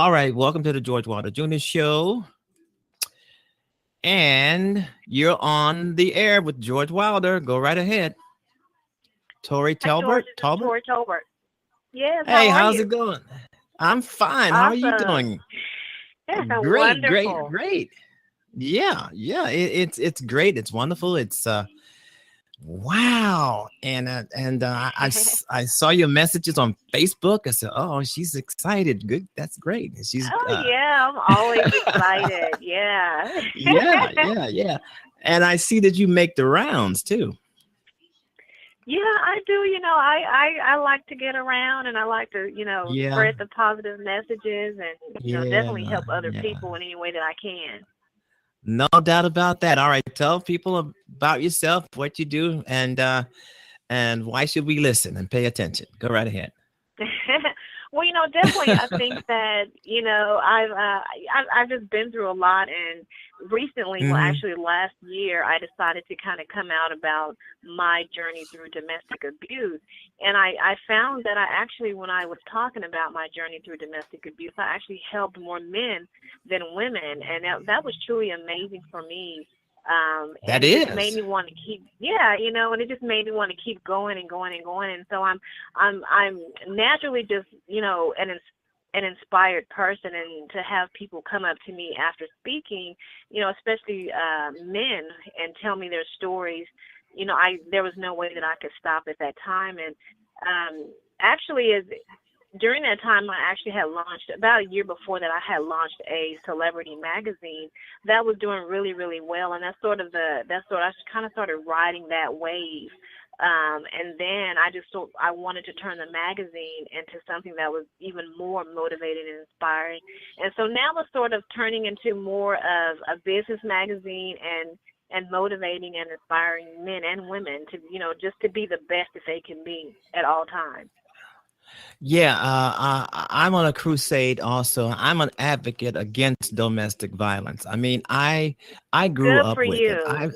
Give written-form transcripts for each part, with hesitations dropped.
All right, welcome to the George Wilder Jr. Show. And you're on the air with George Wilder. Go right ahead. Tori Hi, George. Tolbert. This is Tolbert. Tori Tolbert. Yes, how Hey, are how's it you? going? I'm fine. How are you Awesome. doing? Great, great, Wonderful. great. Yeah. It's great. It's wonderful. It's wow. I saw your messages on Facebook. I said, oh, she's excited. Good. That's great. She's Oh, yeah, I'm always excited. Yeah. yeah. And I see that you make the rounds too. Yeah, I do. I like to get around and I like to, Yeah, spread the positive messages and, definitely yeah, help other yeah. people in any way that I can. No doubt about that. All right, tell people about yourself, what you do, and why should we listen and pay attention? Go right ahead. Well, definitely, I think that I've just been through a lot, and recently, well, Hmm. actually, last year, I decided to kind of come out about my journey through domestic abuse, and I found that I actually, when I was talking about my journey through domestic abuse, I actually helped more men than women, and that was truly amazing for me. That And it just made is. me want to keep, yeah, and it just made me want to keep going and going and going. And so I'm naturally just an inspired person, and to have people come up to me after speaking, especially men, and tell me their stories. I there was no way that I could stop at that time, and actually, as during that time, I actually had launched, about a year before that, I had launched a celebrity magazine that was doing really, really well, and I kind of started riding that wave. And then I wanted to turn the magazine into something that was even more motivating and inspiring. And so now it's sort of turning into more of a business magazine, and motivating and inspiring men and women to, just to be the best that they can be at all times. Yeah, I'm on a crusade also. I'm an advocate against domestic violence. I mean, I grew Good up for with it. you.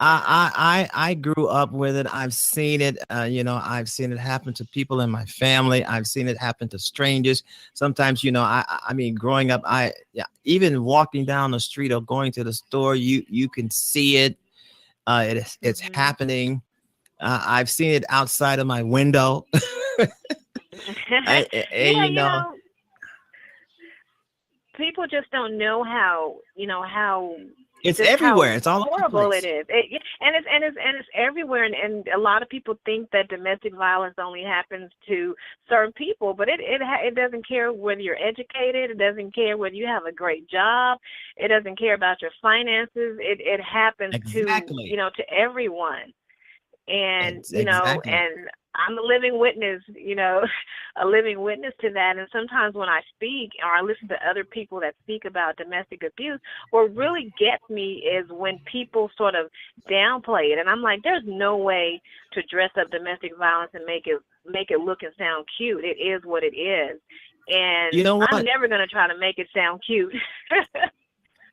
I grew up with it. I've seen it. I've seen it happen to people in my family. I've seen it happen to strangers. Sometimes, I mean, growing up, yeah, even walking down the street or going to the store, you can see it. It's Hmm. happening. I've seen it outside of my window. And Yeah, people just don't know how it's just how everywhere. It's all over the horrible it place. is. And it's everywhere, and a lot of people think that domestic violence only happens to certain people, but it doesn't care whether you're educated, it doesn't care whether you have a great job, it doesn't care about your finances. It happens to, Exactly. to everyone. And Exactly. and I'm a living witness, a living witness to that. And sometimes when I speak or I listen to other people that speak about domestic abuse, what really gets me is when people sort of downplay it, and I'm like, there's no way to dress up domestic violence and make it look and sound cute. It is what it is, You and know I'm what? never going to try to make it sound cute.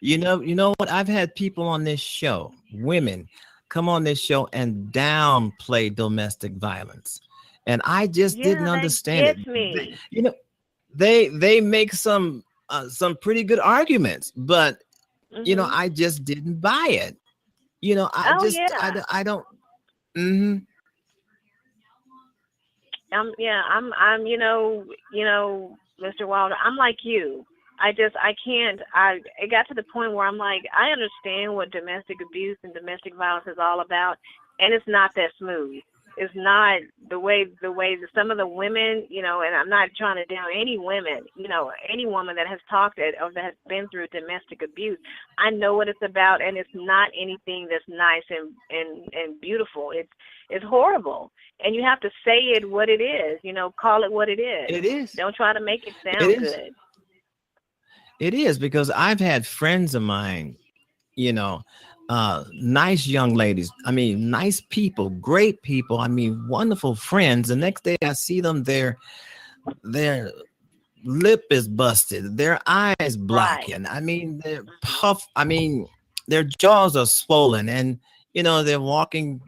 You know what? I've had people on this show, women, come on this show and downplay domestic violence, and I just didn't Yeah, that understand it. gets me. They make some pretty good arguments, but Mhm. I just didn't buy it. Oh yeah. I don't. Hmm. Mr. Wilder, I'm like you. I can't. It got to the point where I'm like, I understand what domestic abuse and domestic violence is all about, and it's not that smooth. It's not the way that some of the women, and I'm not trying to down any women, any woman that has talked it or that has been through domestic abuse. I know what it's about, and it's not anything that's nice and beautiful. It's horrible, and you have to say it what it is. Call it what it is. It is. Don't try to make it It sound is. good. It is because I've had friends of mine, you know, nice young ladies. I mean, nice people, great people. I mean, wonderful friends. The next day I see them, their lip is busted, their eyes Right. blackened. I mean, they're Mhm. puff. I mean, their jaws are swollen, and they're walking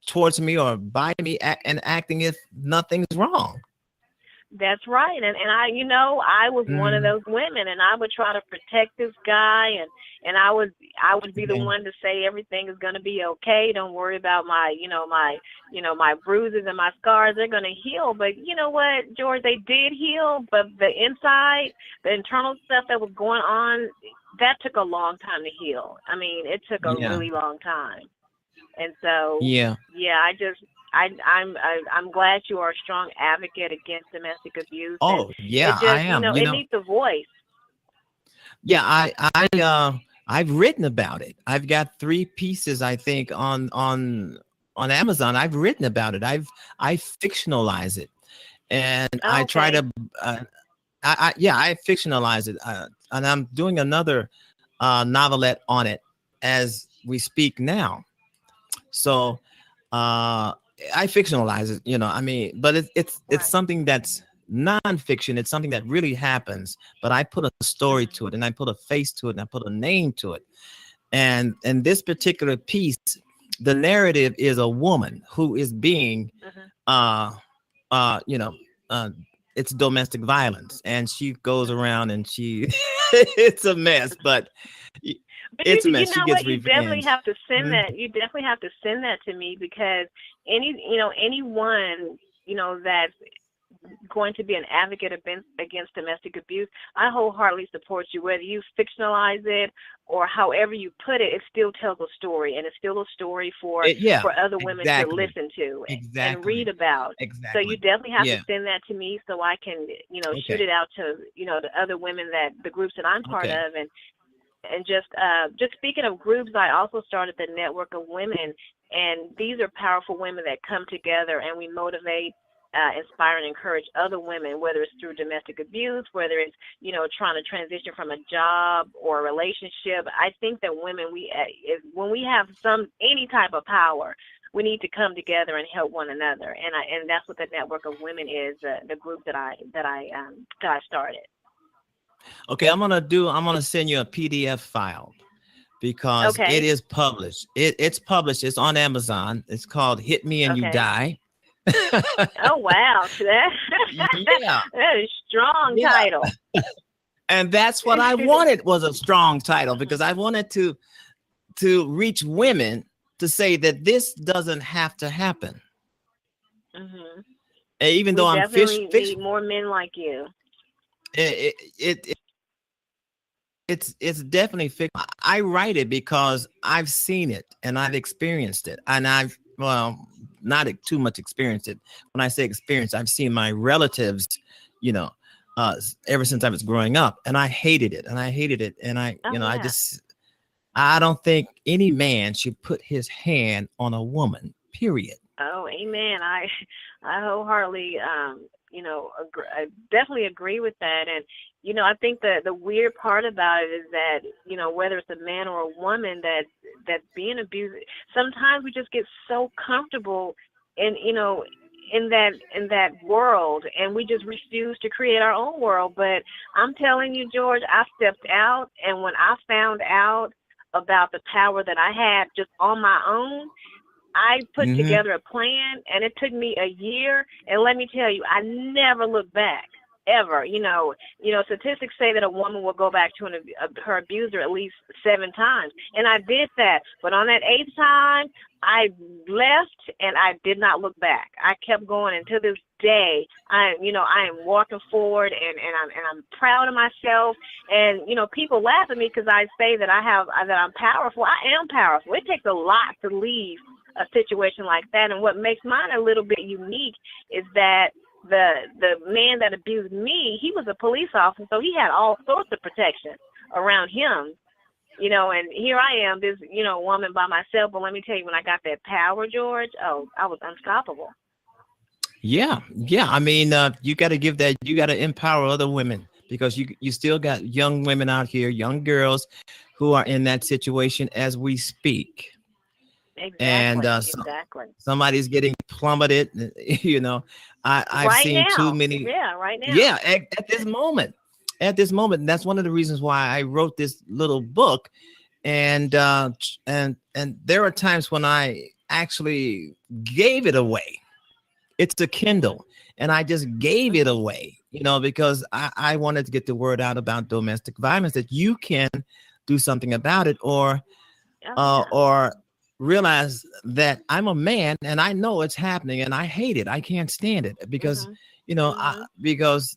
towards me or by me and acting if nothing's wrong. That's right. And I, I was one of Mm, those women, and I would try to protect this guy, and I would be the yeah, one to say everything is going to be okay. Don't worry about my bruises and my scars. They're going to heal. But you know what, George, they did heal, but the inside, the internal stuff that was going on, that took a long time to heal. I mean, it took a yeah, really long time. And so, yeah. yeah, I'm glad you are a strong advocate against domestic abuse, and Oh, it yeah, I just, am. it needs a voice. Yeah, I've written about it. I've got 3 pieces, I think, on Amazon. I've written about it. I fictionalize it, and Oh, I try okay. to. Yeah, I fictionalize it, and I'm doing another novelette on it as we speak now. So I fictionalize it, I mean, but it's Right. something that's nonfiction. It's something that really happens, but I put a story Mhm. to it, and I put a face to it, and I put a name to it. And this particular piece, the narrative is a woman who is being Mhm. uh uh you know uh it's domestic violence, and she goes Mhm. around and she it's a mess, but But it's a you mess. She know gets what? You definitely revenge. have to send Mhm. that. You definitely have to send that to me, because anyone that's going to be an advocate against domestic abuse, I wholeheartedly support you. Whether you fictionalize it or however you put it, it still tells a story, and it's still a story for Yeah, other women to exactly. listen to and read Exactly. about. So you Exactly. definitely have to Yeah. send that to me, so I can, shoot Okay. it out to, the other women, that the groups that I'm part Okay. of. And just speaking of groups, I also started the Network of Women, and these are powerful women that come together, and we motivate, inspire, and encourage other women, whether it's through domestic abuse, whether it's trying to transition from a job or a relationship. I think that women, when we have any type of power, we need to come together and help one another, and that's what the Network of Women is, the group that I started. Okay. I'm gonna send you a PDF file because it Okay. is published. It's published. It's on Amazon. It's called Hit Me and You Okay. Die. Oh wow, that Yeah. that is strong Yeah. title. And that's what I wanted, was a strong title, because I wanted to reach women to say that this doesn't have to happen. Hmm. Even We though I'm definitely fish need more men like you. it it's definitely fiction. I write it because I've seen it and I've experienced it, and I've, well, not too much experienced it. When I say experience, I've seen my relatives, you know, ever since I was growing up, and I hated it, and I hated it, and Oh yeah. I don't think any man should put his hand on a woman. Period. Oh, amen. I wholeheartedly, I definitely agree with that. And I think the weird part about it is that whether it's a man or a woman that's being abused, sometimes we just get so comfortable in in that world, and we just refuse to create our own world. But I'm telling you, George, I stepped out, and when I found out about the power that I had just on my own, I put Hmm. together a plan, and it took me a year. And let me tell you, I never looked back ever. Statistics say that a woman will go back to her abuser at least 7 times, and I did that. But on that 8th time, I left, and I did not look back. I kept going, and to this day, I am walking forward, and I'm proud of myself. And people laugh at me because I say that I'm powerful. I am powerful. It takes a lot to leave a situation like that. And what makes mine a little bit unique is that the man that abused me, he was a police officer, so he had all sorts of protection around him. And here I am, this woman by myself. But let me tell you, when I got that power, George, oh, I was unstoppable. Yeah, yeah. I mean, you got to give that. You got to empower other women, because you still got young women out here, young girls, who are in that situation as we speak, and Exactly, exactly. somebody's getting plummeted. I've Right seen too now, many. yeah, right now. Yeah, at this moment, and that's one of the reasons why I wrote this little book. And there are times when I actually gave it away. it's a Kindle, and I just gave it away, because I wanted to get the word out about domestic violence, that you can do something about it, Oh yeah. or realize that I'm a man and I know it's happening and I hate it. I can't stand it because, Mhm. I, Mhm. because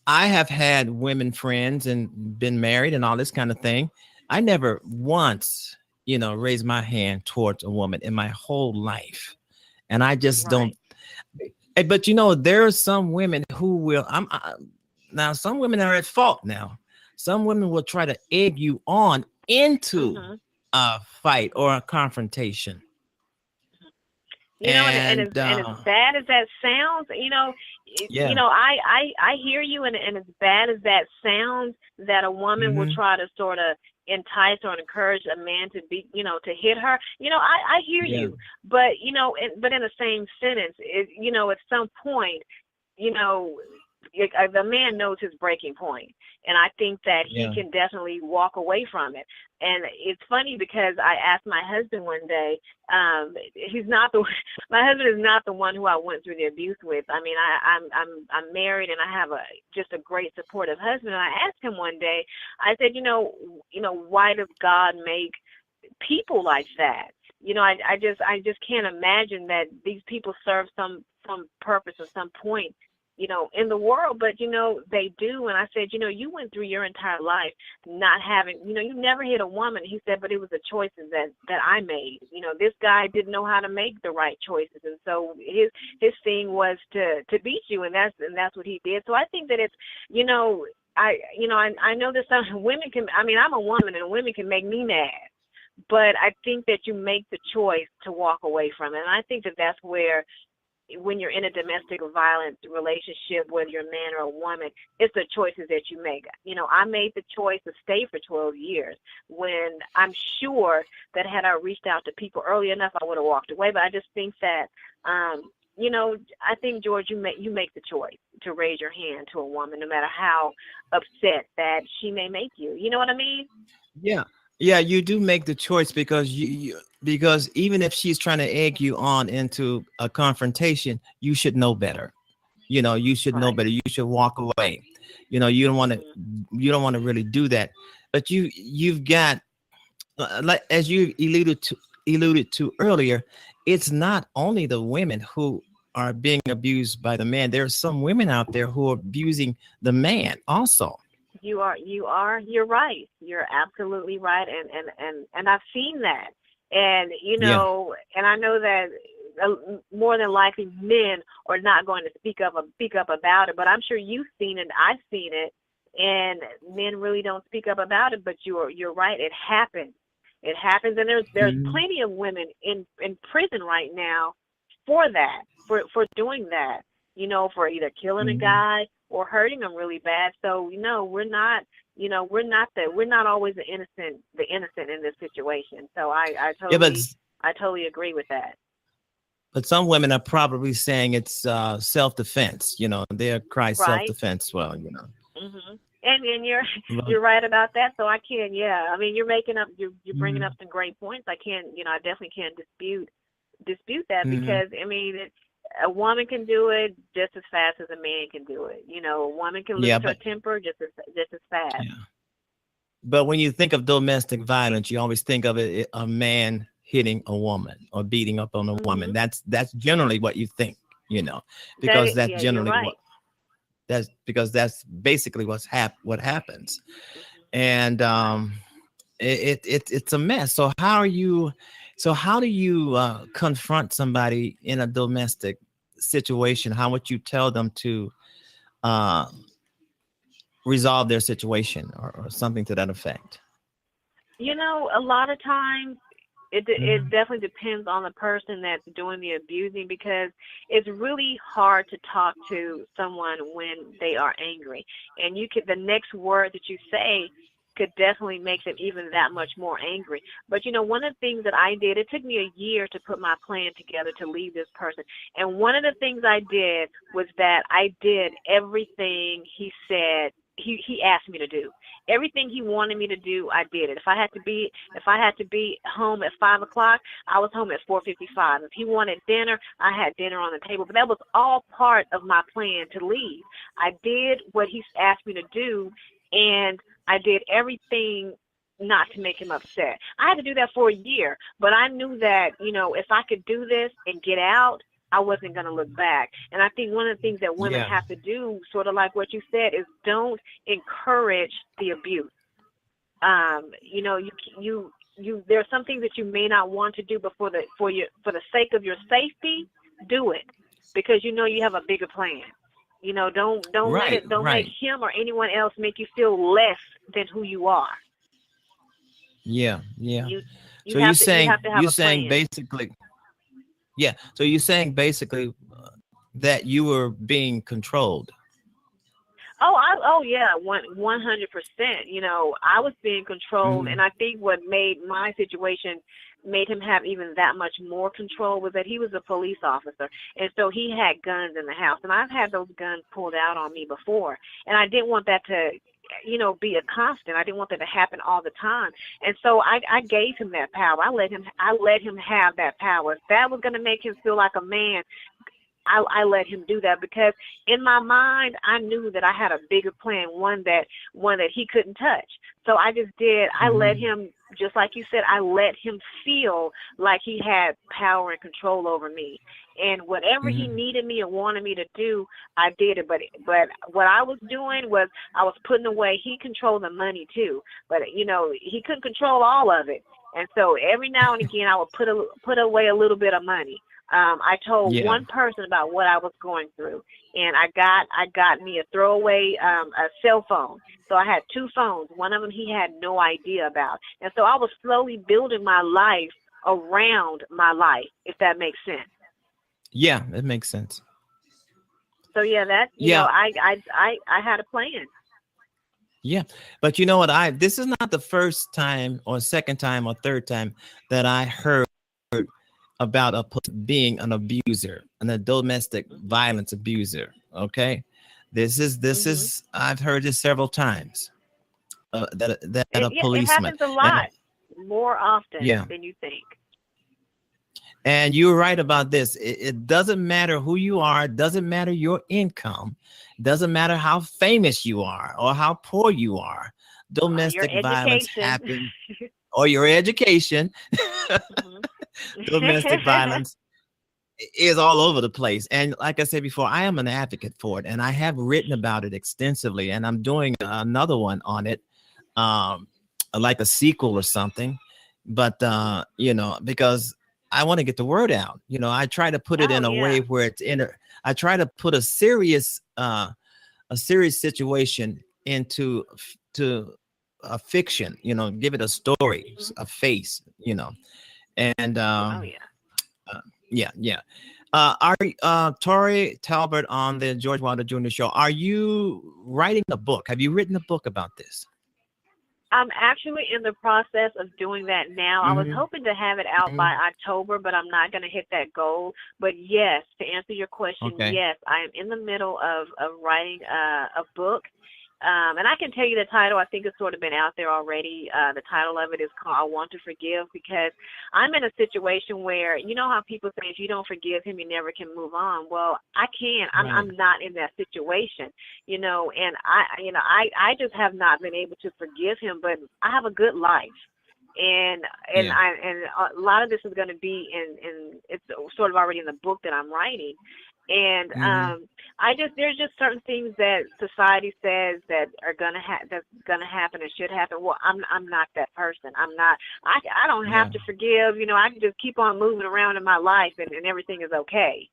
I have had women friends and been married and all this kind of thing. I never once, raised my hand towards a woman in my whole life. And I just don't. Right. But there are some women who will. Now some women are at fault. Now some women will try to egg you on into Mhm. a fight or a confrontation. And And as bad as that sounds, yeah, I hear you, and as bad as that sounds, that a woman will hmm try to sort of entice or encourage a man to be, to hit her. I hear yeah, you, but but in the same sentence, at some point, you know, the man knows his breaking point, and I think that he yeah, can definitely walk away from it. And it's funny because I asked my husband one day. He's not the my husband is not the one who I went through the abuse with. I mean, I'm married and I have just a great supportive husband. And I asked him one day. I said, why does God make people like that? I just can't imagine that these people serve some purpose or some point, in the world, but they do. And I said, you went through your entire life not having, you never hit a woman. He said, but it was the choices that I made. This guy didn't know how to make the right choices, and so his thing was to beat you, and that's what he did. So I think that it's, I know that some women can. I mean, I'm a woman, and women can make me mad. But I think that you make the choice to walk away from it. And I think that that's where, when you're in a domestic violence relationship, whether you're a man or a woman, it's the choices that you make. I made the choice to stay for 12 years when I'm sure that had I reached out to people early enough, I would have walked away. But I just think that, I think, George, you make the choice to raise your hand to a woman, no matter how upset that she may make you. You know what I mean? yeah, yeah. You do make the choice because because even if she's trying to egg you on into a confrontation, you should know better. You should know Right. better. You should walk away. Mhm. You don't want to really do that. But you've got, like as you alluded to earlier, it's not only the women who are being abused by the man. There are some women out there who are abusing the man also. You're right. You're absolutely right. And I've seen that. And, Yeah. and I know that more than likely men are not going to speak up about it, but I'm sure you've seen it. I've seen it. And men really don't speak up about it, but you're right. It happens. It happens. And there's Mhm. plenty of women in prison right now for that, for doing that, for either killing a Mhm. guy or hurting him really bad. So, we're not always the innocent in this situation. So Yeah, I totally agree with that. but some women are probably saying it's self-defense. They're cry Right? self-defense. Well, Mhm. And you're Well, you're right about that. So I can, yeah. I mean, you're bringing up mhm. some great points. I can't, I definitely can't dispute that, Mhm. because I mean, a woman can do it just as fast as a man can do it. A woman can Yeah, lose her but temper just as fast. yeah. But when you think of domestic violence, you always think of it a man hitting a woman or beating up on a woman. Mhm. That's generally what you think, you know, That because that's yeah, you're generally what right. that's basically what happens. Mhm. And Right. it's a mess. So how do you confront somebody in a domestic situation? How would you tell them to uh resolve their situation, or something to that effect? A lot of times it Mhm. definitely depends on the person that's doing the abusing, because it's really hard to talk to someone when they are angry, and the next word that you say could definitely make them even that much more angry. But one of the things that I did, it took me a year to put my plan together to leave this person, and one of the things I did was that I did everything he said he asked me to do. Everything he wanted me to do, I did it. If I had to be home at 5 o'clock, I was home at 4:55. If he wanted dinner, I had dinner on the table. But that was all part of my plan to leave. I did what he asked me to do, and I did everything not to make him upset. I had to do that for a year, but I knew that, if I could do this and get out, I wasn't going to look back. And I think one of the things that women Yeah. have to do, sort of like what you said, is don't encourage the abuse. There are some things that you may not want to do, but for the sake of your safety, do it, because you have a bigger plan. Don't let Right. it, don't make Right. him or anyone else make you feel less than who you are. Yeah. Yeah. You you So you're have to you saying have to have you're a saying plan. basically, yeah. So you're saying basically that you were being controlled. Oh yeah, 100%. I was being controlled, and Hmm. I think what made my situation made him have even that much more control was that he was a police officer, and so he had guns in the house, and I've had those guns pulled out on me before, and I didn't want that to, be a constant. I didn't want that to happen all the time, and so I gave him that power. I let him have that power. If that was going to make him feel like a man, I let him do that, because in my mind I knew that I had a bigger plan, one that he couldn't touch. So I just did. I let Hmm. him, just like you said, I let him feel like he had power and control over me. And whatever he Hmm. needed me or wanted me to do, I did it. But what I was doing was I was putting away. He controlled the money too, but he couldn't control all of it. And so every now and again I would put away a little bit of money. I told Yeah. one person about what I was going through, and I got me a throwaway a cell phone. So I had two phones. One of them he had no idea about, and so I was slowly building my life around my life, if that makes sense. Yeah. It makes sense. So yeah, that Yeah. I had a plan. Yeah. But you know what? This is not the first time or second time or third time that I heard about a being an abuser, a domestic violence abuser. Okay. This Mhm. is I've heard this several times. That a Yeah, it policeman, happens a and lot, more often yeah, than you think. and you're right about this. It doesn't matter who you are. It doesn't matter your income. It doesn't matter how famous you are or how poor you are. Your Domestic violence education. happens, or your education. Mhm. Domestic violence is all over the place. And like I said before, I am an advocate for it, and I have written about it extensively, and I'm doing another one on it, um, like a sequel or something. But because I want to get the word out. I try to put it Oh in a way yeah. where it's in. I try to put a serious situation into to a fiction. Give it a story, Mhm. a face. And Oh yeah. uh, yeah, yeah. Are Tori Talbert on the George Wilder Jr. show? Are you writing a book? Have you written a book about this? I'm actually in the process of doing that now. I was Hmm. hoping to have it out by Hmm. October, but I'm not going to hit that goal. But yes, to answer your question, Okay. yes, I am in the middle of writing a book. And I can tell you the title. I think it's sort of been out there already. The title of it is called I Want to Forgive, because I'm in a situation where, you know how people say if you don't forgive him, you never can move on. Well, I can. Right. I'm not in that situation, and I just have not been able to forgive him, but I have a good life. Yeah. And a lot of this is going to be in it's sort of already in the book that I'm writing. And Hmm. I just there's just certain things that society says that are that's gonna happen and should happen. Well, I'm not that person. I'm not. I don't have Yeah. to forgive. I can just keep on moving around in my life, and everything is okay.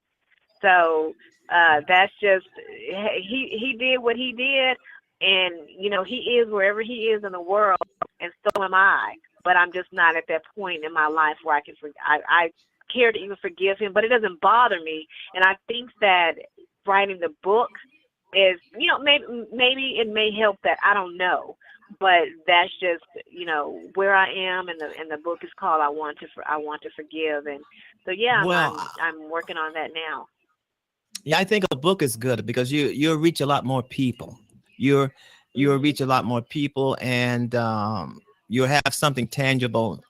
So that's just he did what he did, and he is wherever he is in the world, and so am I. But I'm just not at that point in my life where I care to even forgive him. But it doesn't bother me, and I think that writing the book is, maybe it may help that. I don't know. But that's just where I am, and the book is called I Want to Forgive, and so yeah, Well, I'm working on that now. yeah, I think a book is good because you'll reach a lot more people. You're you'll reach a lot more people, and you'll have something tangible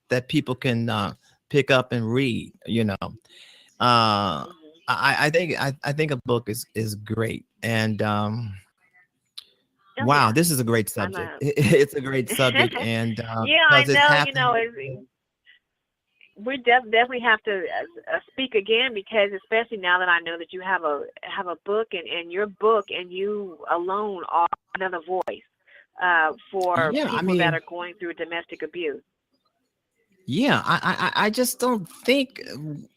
that people can pick up and read. Mhm. I think a book is great, and Oh wow, yeah. this is a great I'm subject. a. It's a great subject, and Yeah, I because it know. You know, happened. we definitely have to speak again, because especially now that I know that you have a book, and your book and you alone are another voice for Yeah, I people that mean, are going through domestic abuse. yeah, I just don't think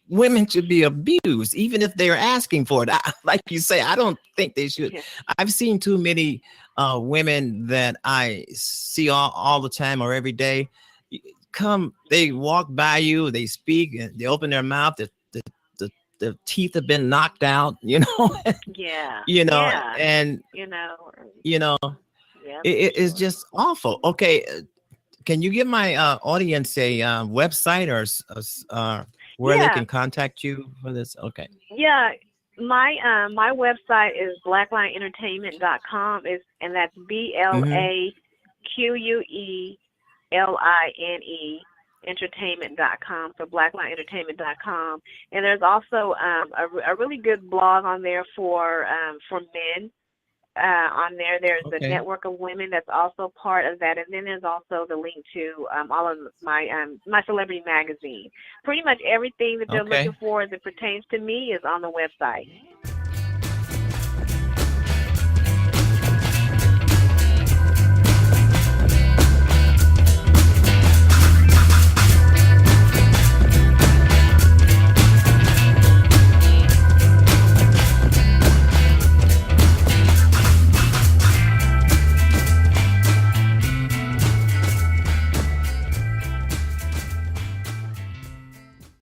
women should be abused, even if they're asking for it. Like you say, I don't think they should. Yeah. I've seen too many women that I see all the time or every day. Come, they walk by you, they speak, and they open their mouth. The, the teeth have been knocked out, Yeah. you know, Yeah. and You know. you know, Yeah, for it's sure. just awful. Okay, can you give my audience a website or where they Yeah. can contact you for this? Okay. Yeah. My website is blacklineentertainment.com, is and that's Mm-hmm. BLAQUELINE entertainment.com, so blacklineentertainment.com. And there's also a really good blog on there for men. On there, there's the Okay. network of women that's also part of that, and then there's also the link to all of my celebrity magazine. Pretty much everything that they're looking Okay. for as it pertains to me is on the website.